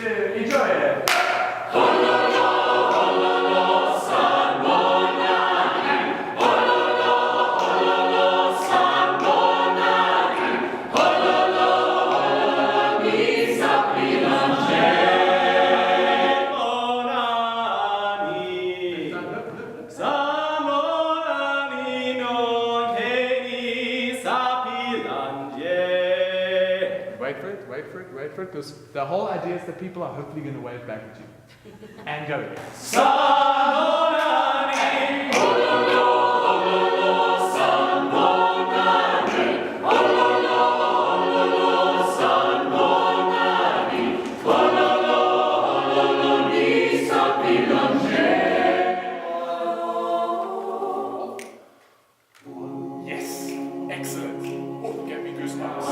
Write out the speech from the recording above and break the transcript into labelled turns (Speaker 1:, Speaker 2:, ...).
Speaker 1: 2, enjoy it. Wait for it, because the whole idea is that people are hopefully going to wave back at you. And go again. Yes, excellent. Oh, get me goosebumps.